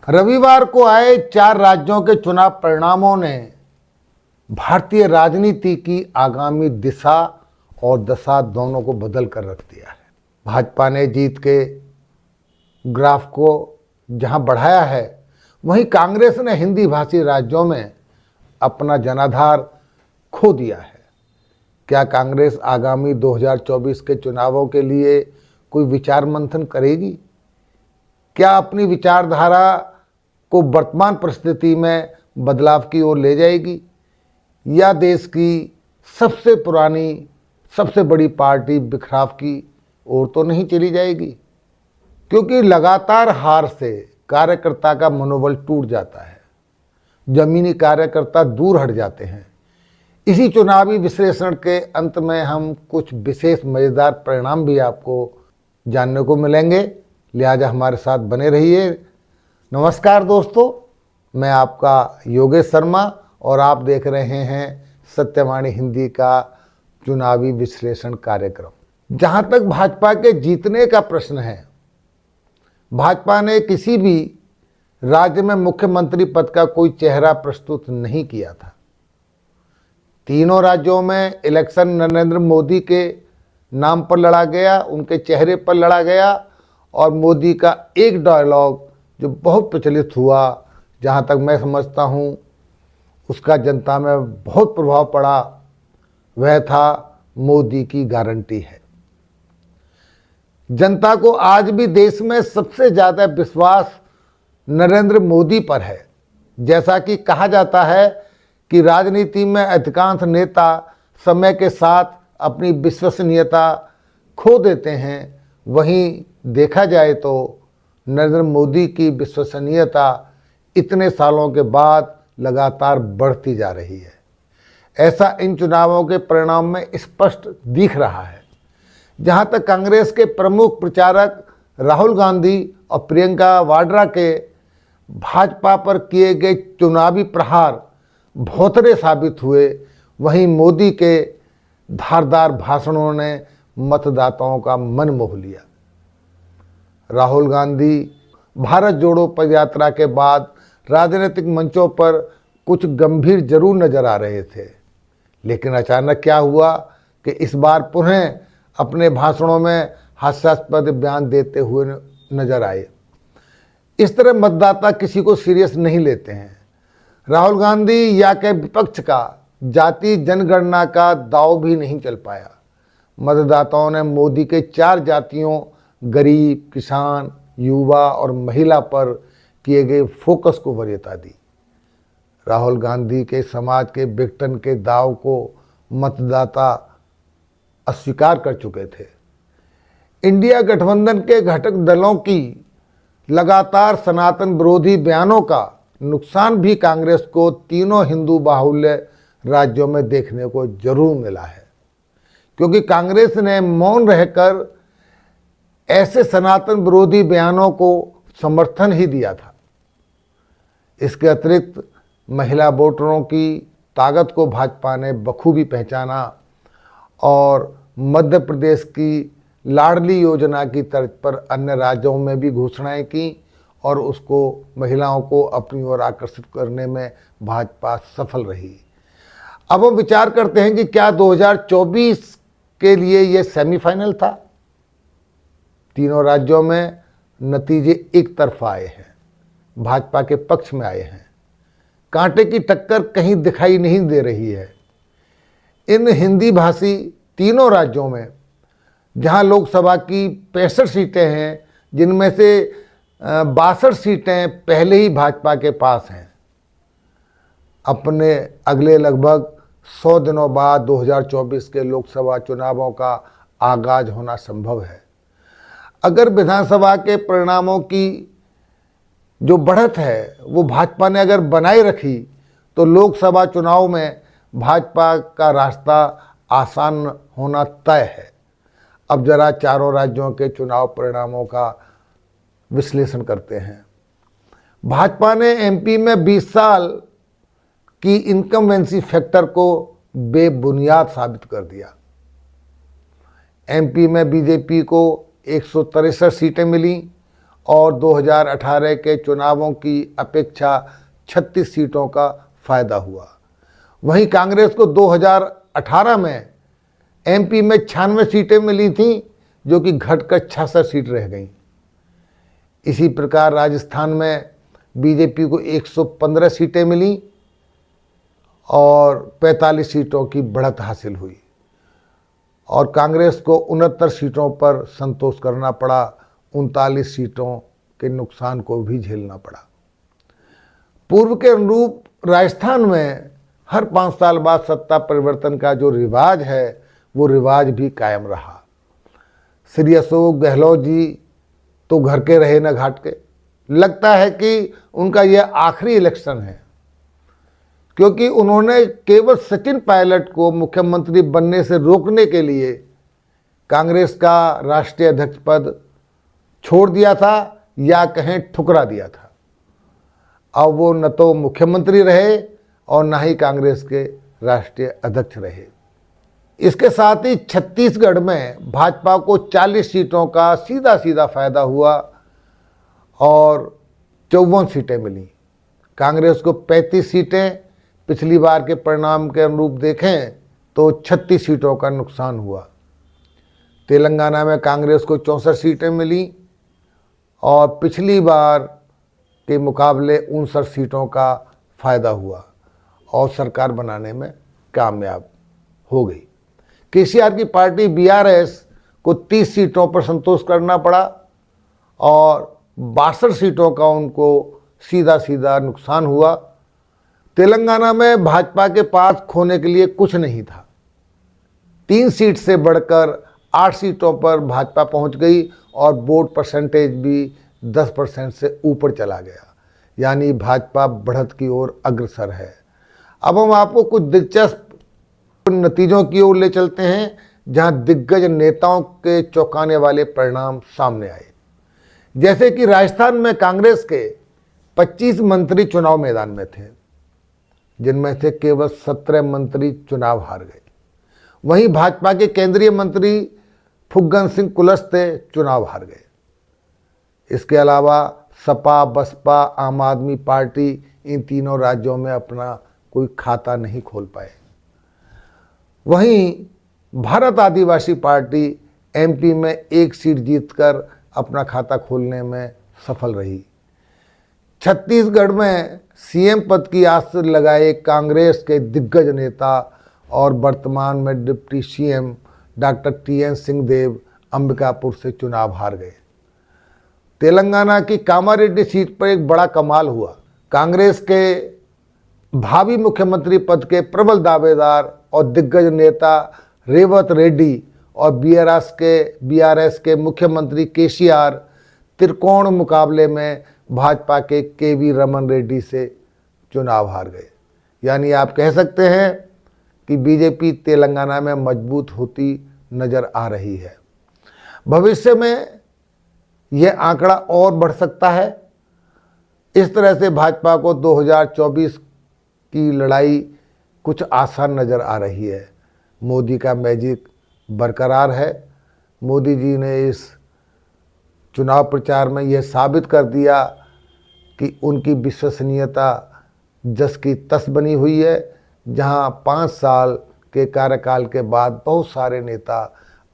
रविवार को आए 4 राज्यों के चुनाव परिणामों ने भारतीय राजनीति की आगामी दिशा और दशा दोनों को बदल कर रख दिया है। भाजपा ने जीत के ग्राफ को जहां बढ़ाया है, वहीं कांग्रेस ने हिंदी भाषी राज्यों में अपना जनाधार खो दिया है। क्या कांग्रेस आगामी 2024 के चुनावों के लिए कोई विचार मंथन करेगी? क्या अपनी विचारधारा को वर्तमान परिस्थिति में बदलाव की ओर ले जाएगी, या देश की सबसे पुरानी सबसे बड़ी पार्टी बिखराव की ओर तो नहीं चली जाएगी? क्योंकि लगातार हार से कार्यकर्ता का मनोबल टूट जाता है, जमीनी कार्यकर्ता दूर हट जाते हैं। इसी चुनावी विश्लेषण के अंत में हम कुछ विशेष मज़ेदार परिणाम भी आपको जानने को मिलेंगे, लिहाजा हमारे साथ बने रहिए। नमस्कार दोस्तों, मैं आपका योगेश शर्मा और आप देख रहे हैं सत्यवाणी हिंदी का चुनावी विश्लेषण कार्यक्रम। जहां तक भाजपा के जीतने का प्रश्न है, भाजपा ने किसी भी राज्य में मुख्यमंत्री पद का कोई चेहरा प्रस्तुत नहीं किया था। तीनों राज्यों में इलेक्शन नरेंद्र मोदी के नाम पर लड़ा गया, उनके चेहरे पर लड़ा गया, और मोदी का एक डायलॉग जो बहुत प्रचलित हुआ, जहाँ तक मैं समझता हूँ उसका जनता में बहुत प्रभाव पड़ा, वह था मोदी की गारंटी है। जनता को आज भी देश में सबसे ज़्यादा विश्वास नरेंद्र मोदी पर है। जैसा कि कहा जाता है कि राजनीति में अधिकांश नेता समय के साथ अपनी विश्वसनीयता खो देते हैं, वहीं देखा जाए तो नरेंद्र मोदी की विश्वसनीयता इतने सालों के बाद लगातार बढ़ती जा रही है। ऐसा इन चुनावों के परिणाम में स्पष्ट दिख रहा है। जहां तक कांग्रेस के प्रमुख प्रचारक राहुल गांधी और प्रियंका वाड्रा के भाजपा पर किए गए चुनावी प्रहार भौंतरे साबित हुए, वहीं मोदी के धारदार भाषणों ने मतदाताओं का मन मोह लिया। राहुल गांधी भारत जोड़ो पदयात्रा के बाद राजनीतिक मंचों पर कुछ गंभीर जरूर नजर आ रहे थे, लेकिन अचानक क्या हुआ कि इस बार पुनः अपने भाषणों में हास्यास्पद बयान देते हुए नजर आए। इस तरह मतदाता किसी को सीरियस नहीं लेते हैं। राहुल गांधी या के विपक्ष का जाति जनगणना का दांव भी नहीं चल पाया। मतदाताओं ने मोदी के 4 जातियों गरीब, किसान, युवा और महिला पर किए गए फोकस को वरीयता दी। राहुल गांधी के समाज के विघटन के दाव को मतदाता अस्वीकार कर चुके थे। इंडिया गठबंधन के घटक दलों की लगातार सनातन विरोधी बयानों का नुकसान भी कांग्रेस को तीनों हिंदू बाहुल्य राज्यों में देखने को जरूर मिला है, क्योंकि कांग्रेस ने मौन रहकर ऐसे सनातन विरोधी बयानों को समर्थन ही दिया था। इसके अतिरिक्त महिला वोटरों की ताकत को भाजपा ने बखूबी पहचाना और मध्य प्रदेश की लाडली योजना की तर्ज पर अन्य राज्यों में भी घोषणाएं की और उसको महिलाओं को अपनी ओर आकर्षित करने में भाजपा सफल रही। अब हम विचार करते हैं कि क्या 2024 के लिए ये सेमीफाइनल था? तीनों राज्यों में नतीजे एक तरफा आए हैं, भाजपा के पक्ष में आए हैं। कांटे की टक्कर कहीं दिखाई नहीं दे रही है। इन हिंदी भाषी तीनों राज्यों में जहां लोकसभा की 65 सीटें हैं, जिनमें से 62 सीटें पहले ही भाजपा के पास हैं, अपने अगले लगभग 100 दिनों बाद 2024 के लोकसभा चुनावों का आगाज होना संभव है। अगर विधानसभा के परिणामों की जो बढ़त है वो भाजपा ने अगर बनाए रखी, तो लोकसभा चुनाव में भाजपा का रास्ता आसान होना तय है। अब जरा चारों राज्यों के चुनाव परिणामों का विश्लेषण करते हैं। भाजपा ने एमपी में 20 साल की इनकम्बेंसी फैक्टर को बेबुनियाद साबित कर दिया। एमपी में बीजेपी को 163 सीटें मिली और 2018 के चुनावों की अपेक्षा 36 सीटों का फायदा हुआ। वहीं कांग्रेस को 2018 में एमपी में 96 सीटें मिली थीं, जो कि घटकर 66 सीट रह गईं। इसी प्रकार राजस्थान में बीजेपी को 115 सीटें मिली और 45 सीटों की बढ़त हासिल हुई और कांग्रेस को 69 सीटों पर संतोष करना पड़ा। 39 सीटों के नुकसान को भी झेलना पड़ा। पूर्व के अनुरूप राजस्थान में हर 5 साल बाद सत्ता परिवर्तन का जो रिवाज है वो रिवाज भी कायम रहा। श्री अशोक गहलोत जी तो घर के रहे न घाट के। लगता है कि उनका यह आखिरी इलेक्शन है, क्योंकि उन्होंने केवल सचिन पायलट को मुख्यमंत्री बनने से रोकने के लिए कांग्रेस का राष्ट्रीय अध्यक्ष पद छोड़ दिया था या कहें ठुकरा दिया था। अब वो न तो मुख्यमंत्री रहे और न ही कांग्रेस के राष्ट्रीय अध्यक्ष रहे। इसके साथ ही छत्तीसगढ़ में भाजपा को 40 सीटों का सीधा सीधा फायदा हुआ और 54 सीटें मिली। कांग्रेस को 35 सीटें, पिछली बार के परिणाम के अनुरूप देखें तो 36 सीटों का नुकसान हुआ। तेलंगाना में कांग्रेस को 64 सीटें मिली और पिछली बार के मुकाबले 59 सीटों का फायदा हुआ और सरकार बनाने में कामयाब हो गई। केसीआर की पार्टी बीआरएस को 30 सीटों पर संतोष करना पड़ा और 62 सीटों का उनको सीधा सीधा नुकसान हुआ। तेलंगाना में भाजपा के पास खोने के लिए कुछ नहीं था। 3 सीट से बढ़कर 8 सीटों पर भाजपा पहुंच गई और वोट परसेंटेज भी 10% से ऊपर चला गया, यानी भाजपा बढ़त की ओर अग्रसर है। अब हम आपको कुछ दिलचस्प नतीजों की ओर ले चलते हैं, जहां दिग्गज नेताओं के चौंकाने वाले परिणाम सामने आए। जैसे कि राजस्थान में कांग्रेस के 25 मंत्री चुनाव मैदान में थे, जिनमें से केवल 17 मंत्री चुनाव हार गए। वहीं भाजपा के केंद्रीय मंत्री फुग्गन सिंह कुलस्ते चुनाव हार गए। इसके अलावा सपा, बसपा, आम आदमी पार्टी इन तीनों राज्यों में अपना कोई खाता नहीं खोल पाए। वहीं भारत आदिवासी पार्टी एमपी में 1 सीट जीतकर अपना खाता खोलने में सफल रही। छत्तीसगढ़ में सीएम पद की आस लगाए कांग्रेस के दिग्गज नेता और वर्तमान में deputy CM doctor TN Singhdeo Ambikapur से चुनाव हार गए। तेलंगाना की कामारेड्डी सीट पर एक बड़ा कमाल हुआ। कांग्रेस के भावी मुख्यमंत्री पद के प्रबल दावेदार और दिग्गज नेता रेवत रेड्डी और बीआरएस के मुख्यमंत्री केसीआर त्रिकोण मुकाबले में भाजपा के केवी रमन रेड्डी से चुनाव हार गए। यानी आप कह सकते हैं कि बीजेपी तेलंगाना में मजबूत होती नजर आ रही है। भविष्य में यह आंकड़ा और बढ़ सकता है। इस तरह से भाजपा को 2024 की लड़ाई कुछ आसान नज़र आ रही है। मोदी का मैजिक बरकरार है। मोदी जी ने इस चुनाव प्रचार में यह साबित कर दिया कि उनकी विश्वसनीयता जस की तस बनी हुई है। जहां 5 साल के कार्यकाल के बाद बहुत सारे नेता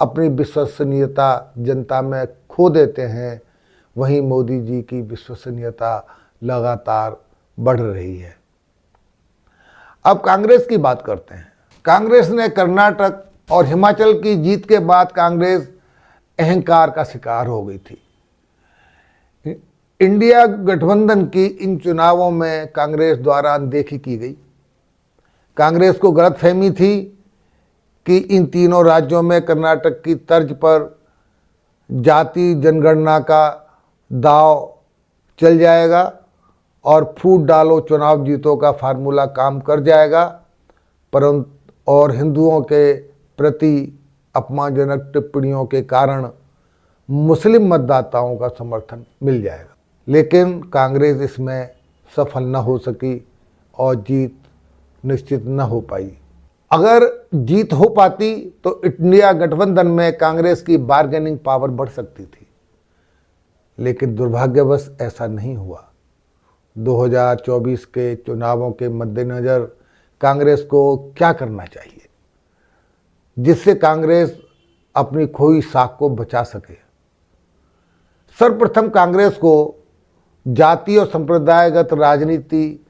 अपनी विश्वसनीयता जनता में खो देते हैं, वहीं मोदी जी की विश्वसनीयता लगातार बढ़ रही है। अब कांग्रेस की बात करते हैं। कांग्रेस ने कर्नाटक और हिमाचल की जीत के बाद कांग्रेस अहंकार का शिकार हो गई थी। इंडिया गठबंधन की इन चुनावों में कांग्रेस द्वारा अनदेखी की गई। कांग्रेस को गलतफहमी थी कि इन तीनों राज्यों में कर्नाटक की तर्ज पर जाति जनगणना का दाव चल जाएगा और फूट डालो चुनाव जीतो का फार्मूला काम कर जाएगा, परंतु और हिंदुओं के प्रति अपमानजनक टिप्पणियों के कारण मुस्लिम मतदाताओं का समर्थन मिल जाएगा। लेकिन कांग्रेस इसमें सफल न हो सकी और जीत निश्चित न हो पाई। अगर जीत हो पाती तो इंडिया गठबंधन में कांग्रेस की बार्गेनिंग पावर बढ़ सकती थी। लेकिन दुर्भाग्यवश ऐसा नहीं हुआ। 2024 के चुनावों के मद्देनज़र कांग्रेस को क्या करना चाहिए जिससे कांग्रेस अपनी खोई साख को बचा सके? सर्वप्रथम कांग्रेस को जाति और संप्रदायगत राजनीति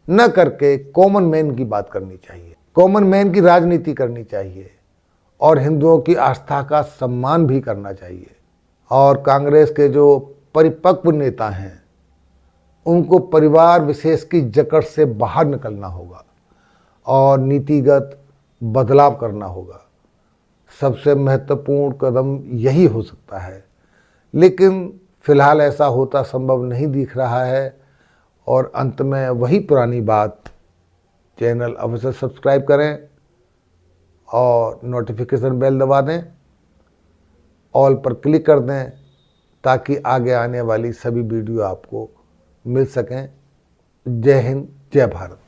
न करके कॉमन मैन की बात करनी चाहिए, कॉमन मैन की राजनीति करनी चाहिए और हिंदुओं की आस्था का सम्मान भी करना चाहिए। और कांग्रेस के जो परिपक्व नेता हैं उनको परिवार विशेष की जकड़ से बाहर निकलना होगा और नीतिगत बदलाव करना होगा। सबसे महत्वपूर्ण कदम यही हो सकता है, लेकिन फिलहाल ऐसा होता संभव नहीं दिख रहा है। और अंत में वही पुरानी बात, चैनल अवश्य सब्सक्राइब करें और नोटिफिकेशन बेल दबा दें, ऑल पर क्लिक कर दें ताकि आगे आने वाली सभी वीडियो आपको मिल सकें। जय हिंद, जय भारत।